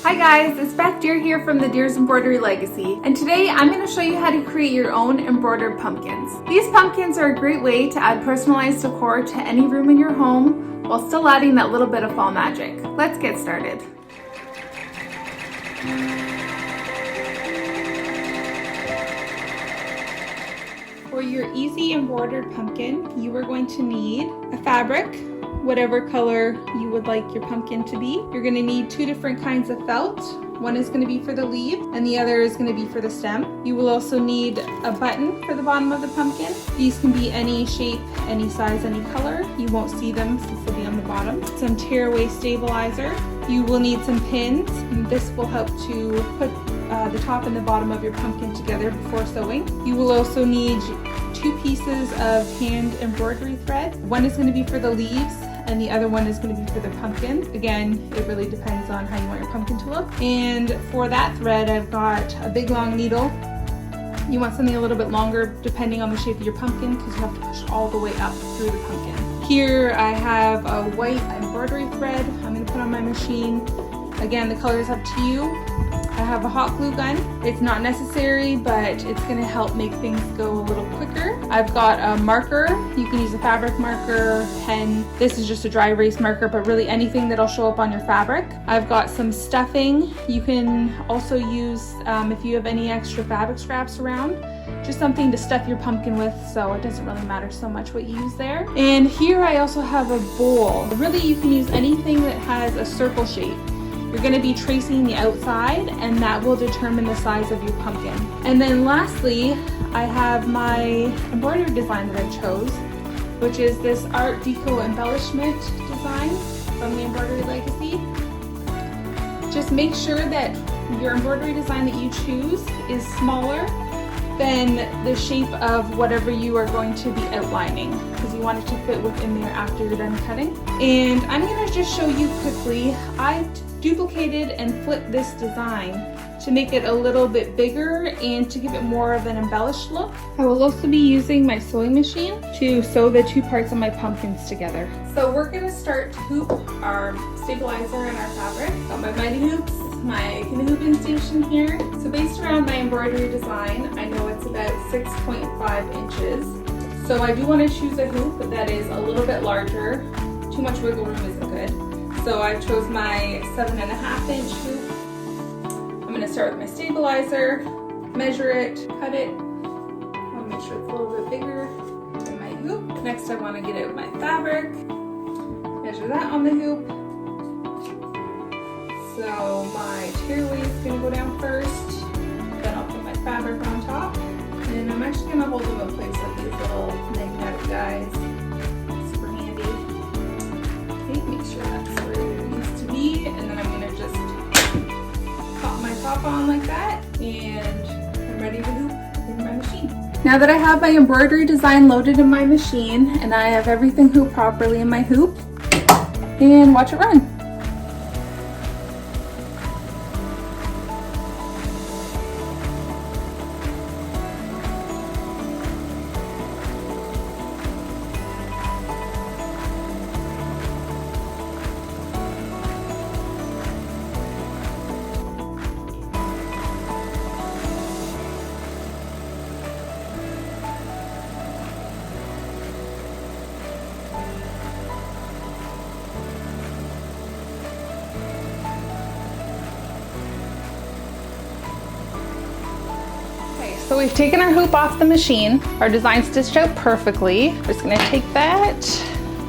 Hi guys, it's Beth here from the Deer's Embroidery Legacy, and today I'm going to show you how to create your own embroidered pumpkins. These pumpkins are a great way to add personalized decor to any room in your home while still adding that little bit of fall magic. Let's get started. For your easy embroidered pumpkin, you are going to need a fabric, whatever color you would like your pumpkin to be. You're going to need two different kinds of felt. One is going to be for the leaf and the other is going to be for the stem. You will also need a button for the bottom of the pumpkin. These can be any shape, any size, any color. You won't see them since they'll be on the bottom. Some tear-away stabilizer. You will need some pins. This will help to put the top and the bottom of your pumpkin together before sewing. You will also need two pieces of hand embroidery thread. One is going to be for the leaves and the other one is going to be for the pumpkin. Again, it really depends on how you want your pumpkin to look. And for that thread, I've got a big long needle. You want something a little bit longer depending on the shape of your pumpkin because you have to push all the way up through the pumpkin. Here I have a white embroidery thread I'm going to put on my machine. Again, the color is up to you. I have a hot glue gun. It's not necessary, but it's going to help make things go a little quicker. I've got a marker. You can use a fabric marker, pen. This is just a dry erase marker, but really anything that'll show up on your fabric. I've got some stuffing. You can also use, if you have any extra fabric scraps around, just something to stuff your pumpkin with, so it doesn't really matter so much what you use there. And here I also have a bowl. Really, you can use anything that has a circle shape. You're going to be tracing the outside and that will determine the size of your pumpkin. And then lastly, I have my embroidery design that I chose, which is this Art Deco embellishment design from the Embroidery Legacy. Just make sure that your embroidery design that you choose is smaller than the shape of whatever you are going to be outlining, because you want it to fit within there after you're done cutting. And I'm going to just show you quickly. I duplicated and flipped this design to make it a little bit bigger and to give it more of an embellished look. I will also be using my sewing machine to sew the two parts of my pumpkins together. So we're going to start to hoop our stabilizer and our fabric. Got my mighty hoops, my hooping station here. So based around my embroidery design, I know it's about 6.5 inches. So I do want to choose a hoop that is a little bit larger. Too much wiggle room isn't good. So I chose my 7.5 inch hoop. I'm going to start with my stabilizer, measure it, cut it. I want to make sure it's a little bit bigger than my hoop. Next I want to get out my fabric, measure that on the hoop. So my tearaway is going to go down first, then I'll put my fabric on top. And I'm actually going to hold them in place with these little magnetic guys. Super handy. Okay, make sure that's where it needs to be, and then I'm going to just pop my top on like that, and I'm ready to hoop in my machine. Now that I have my embroidery design loaded in my machine, and I have everything hooped properly in my hoop, and watch it run. So we've taken our hoop off the machine. Our design stitched out perfectly. We're just gonna take that.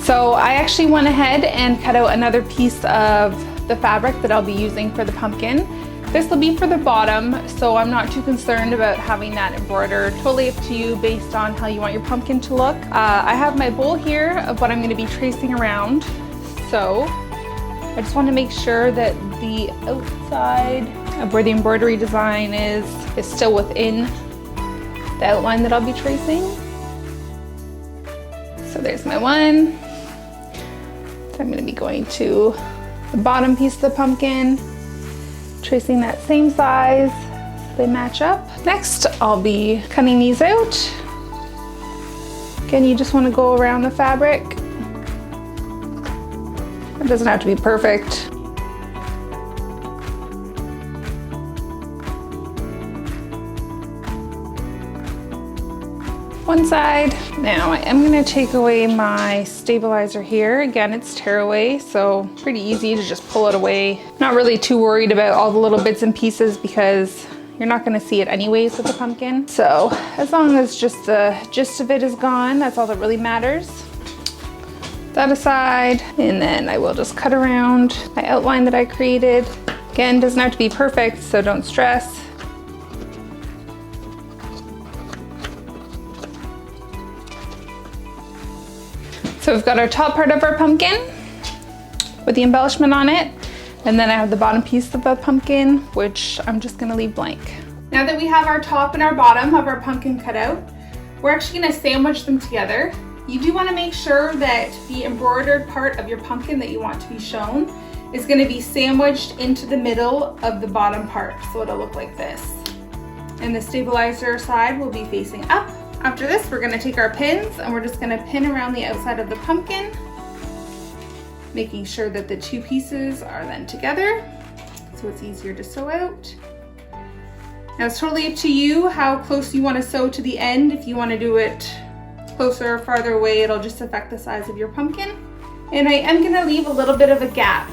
So I actually went ahead and cut out another piece of the fabric that I'll be using for the pumpkin. This will be for the bottom, so I'm not too concerned about having that embroidered. Totally up to you based on how you want your pumpkin to look. I have my bowl here of what I'm gonna be tracing around. So I just want to make sure that the outside of where the embroidery design is still within the outline that I'll be tracing. So there's my one. So I'm going to be going to the bottom piece of the pumpkin, tracing that same size so they match up. Next, I'll be cutting these out. Again, you just want to go around the fabric. It doesn't have to be perfect. one side. Now I am gonna take away my stabilizer here. Again, it's tearaway, so pretty easy to just pull it away. Not really too worried about all the little bits and pieces because you're not gonna see it anyways with the pumpkin. So as long as just the gist of it is gone, that's all that really matters. That aside, and then I will just cut around my outline that I created. Again, doesn't have to be perfect, so don't stress. So we've got our top part of our pumpkin with the embellishment on it. And then I have the bottom piece of the pumpkin, which I'm just gonna leave blank. Now that we have our top and our bottom of our pumpkin cut out, we're actually gonna sandwich them together. You do wanna make sure that the embroidered part of your pumpkin that you want to be shown is gonna be sandwiched into the middle of the bottom part. So it'll look like this. And the stabilizer side will be facing up. After this, we're gonna take our pins and we're just gonna pin around the outside of the pumpkin, making sure that the two pieces are then together so it's easier to sew out. Now it's totally up to you how close you want to sew to the end. If you want to do it closer or farther away, it'll just affect the size of your pumpkin. And I am going to leave a little bit of a gap.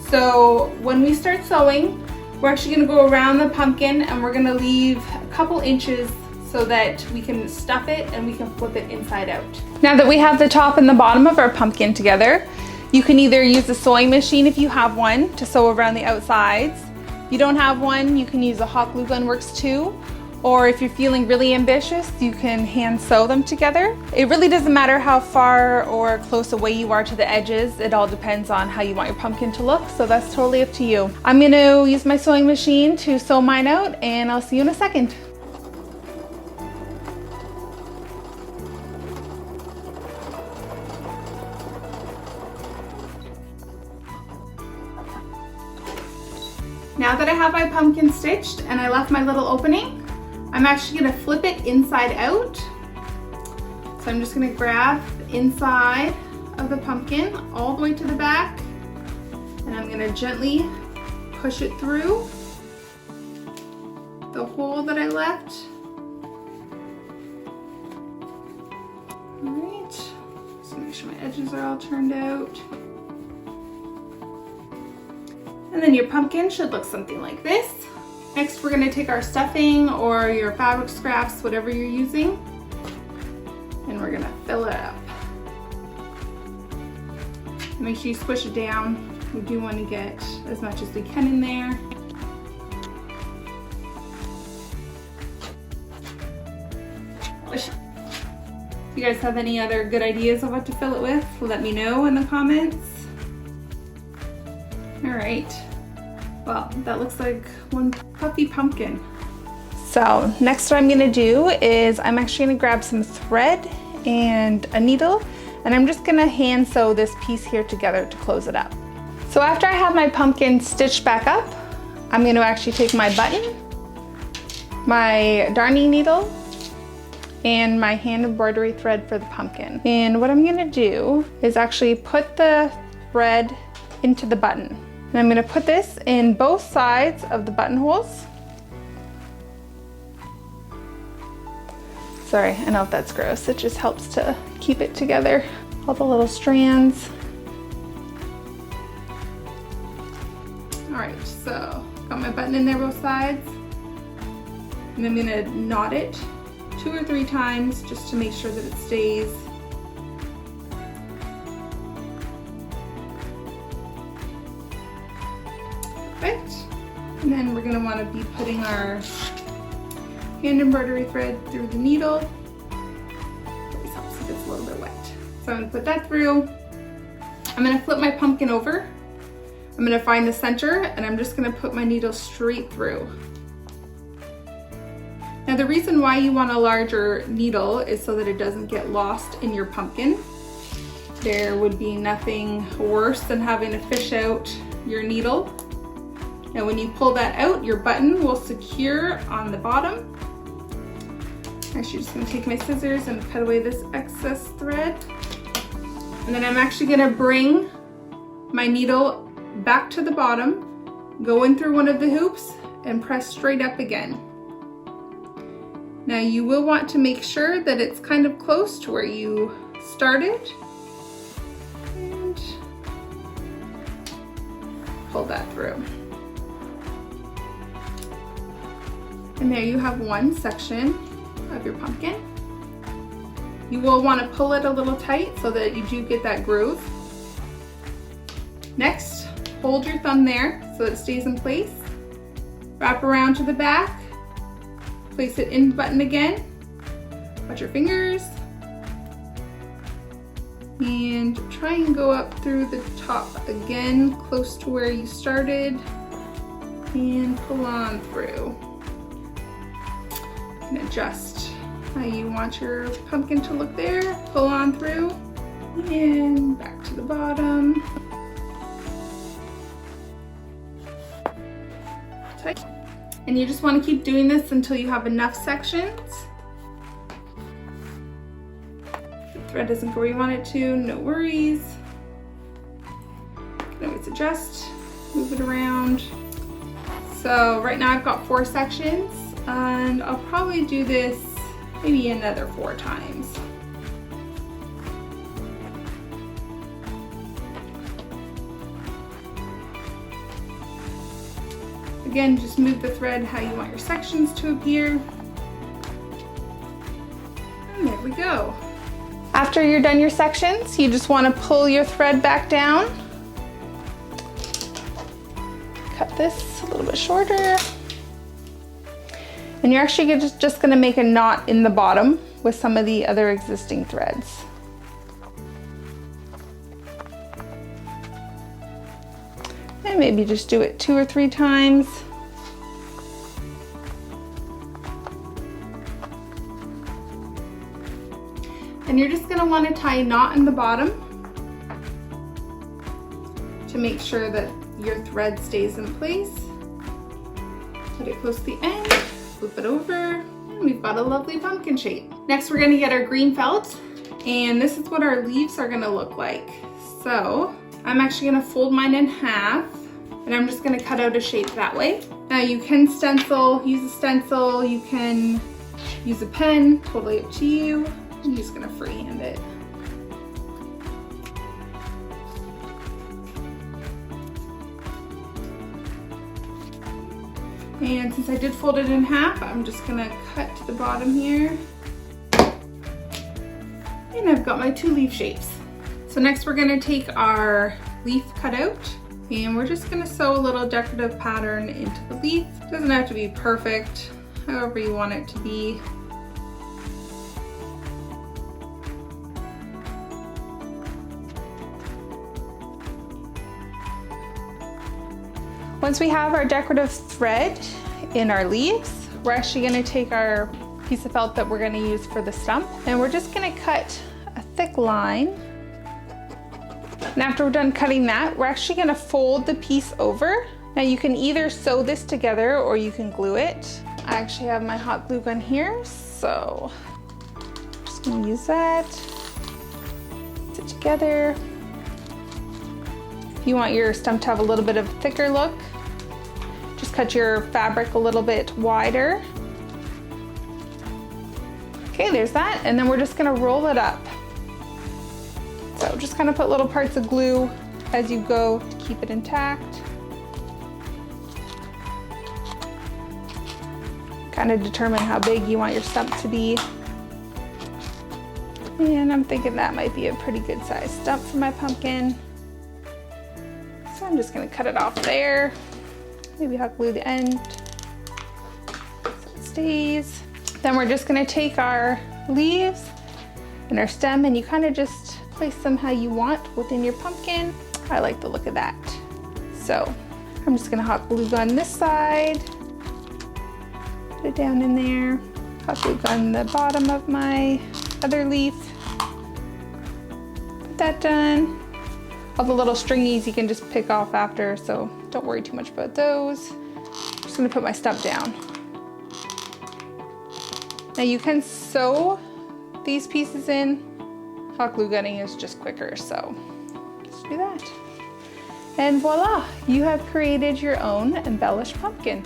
So when we start sewing, we're actually going to go around the pumpkin and we're going to leave a couple inches so that we can stuff it and we can flip it inside out. Now that we have the top and the bottom of our pumpkin together, you can either use a sewing machine if you have one to sew around the outsides. If you don't have one, you can use a hot glue gun, works too. Or if you're feeling really ambitious, you can hand sew them together. It really doesn't matter how far or close away you are to the edges. It all depends on how you want your pumpkin to look, so that's totally up to you. I'm gonna use my sewing machine to sew mine out, and I'll see you in a second. Now that I have my pumpkin stitched and I left my little opening, I'm actually gonna flip it inside out. So I'm just gonna grab the inside of the pumpkin all the way to the back, and I'm gonna gently push it through the hole that I left. All right, so make sure my edges are all turned out. And then your pumpkin should look something like this. Next, we're gonna take our stuffing or your fabric scraps, whatever you're using, and we're gonna fill it up. Make sure you squish it down. We do want to get as much as we can in there. If you guys have any other good ideas of what to fill it with, let me know in the comments. All right, well, that looks like one puffy pumpkin. So next what I'm gonna do is I'm actually gonna grab some thread and a needle, and I'm just gonna hand sew this piece here together to close it up. So after I have my pumpkin stitched back up, I'm gonna actually take my button, my darning needle, and my hand embroidery thread for the pumpkin. And what I'm gonna do is actually put the thread into the button. And I'm gonna put this in both sides of the buttonholes. Sorry, I know if that's gross. It just helps to keep it together, all the little strands. All right, so got my button in there both sides. And I'm gonna knot it 2 or 3 times just to make sure that it stays. Perfect. And then we're gonna wanna be putting our hand embroidery thread through the needle. Always helps if it's a little bit wet. So I'm gonna put that through. I'm gonna flip my pumpkin over. I'm gonna find the center and I'm just gonna put my needle straight through. Now the reason why you want a larger needle is so that it doesn't get lost in your pumpkin. There would be nothing worse than having to fish out your needle. Now when you pull that out, your button will secure on the bottom. Actually, just gonna take my scissors and cut away this excess thread. And then I'm actually gonna bring my needle back to the bottom, go in through one of the hoops, and press straight up again. Now you will want to make sure that it's kind of close to where you started. And pull that through. And there you have one section of your pumpkin. You will want to pull it a little tight so that you do get that groove. Next, hold your thumb there so that it stays in place. Wrap around to the back. Place it in button again. Watch your fingers. And try and go up through the top again, close to where you started. And pull on through. And adjust how you want your pumpkin to look there. Pull on through. And back to the bottom. Tight. And you just want to keep doing this until you have enough sections. If the thread doesn't go where you want it to, no worries. You can always adjust, move it around. So right now I've got 4 sections, and I'll probably do this maybe another 4 times. Again, just move the thread how you want your sections to appear. And there we go. After you're done your sections, you just want to pull your thread back down. Cut this a little bit shorter. And you're actually just going to make a knot in the bottom with some of the other existing threads. And maybe just do it 2 or 3 times. And you're just going to want to tie a knot in the bottom to make sure that your thread stays in place. Put it close to the end, flip it over, and we've got a lovely pumpkin shape. Next we're going to get our green felt, and this is what our leaves are going to look like. So I'm actually going to fold mine in half, and I'm just going to cut out a shape that way. Now you can stencil, use a stencil, you can use a pen, totally up to you. I'm just going to freehand it. And since I did fold it in half, I'm just going to cut to the bottom here. And I've got my 2 leaf shapes. So next we're going to take our leaf cutout, and we're just going to sew a little decorative pattern into the leaf. It doesn't have to be perfect, however you want it to be. Once we have our decorative thread in our leaves, we're actually going to take our piece of felt that we're going to use for the stump, and we're just going to cut a thick line. And after we're done cutting that, we're actually going to fold the piece over. Now you can either sew this together or you can glue it. I actually have my hot glue gun here, so I'm just going to use that. Put it together. If you want your stump to have a little bit of a thicker look, just cut your fabric a little bit wider. Okay, there's that, and then we're just gonna roll it up. So just kind of put little parts of glue as you go to keep it intact. Kind of determine how big you want your stump to be. And I'm thinking that might be a pretty good size stump for my pumpkin. So I'm just gonna cut it off there. Maybe hot glue the end so it stays. Then we're just gonna take our leaves and our stem, and you kind of just place them how you want within your pumpkin. I like the look of that. So I'm just gonna hot glue gun this side, put it down in there, hot glue gun the bottom of my other leaf, put that done. All the little stringies you can just pick off after, so don't worry too much about those. I'm just gonna put my stump down. Now you can sew these pieces in. Hot glue gunning is just quicker, so just do that. And voila, you have created your own embellished pumpkin.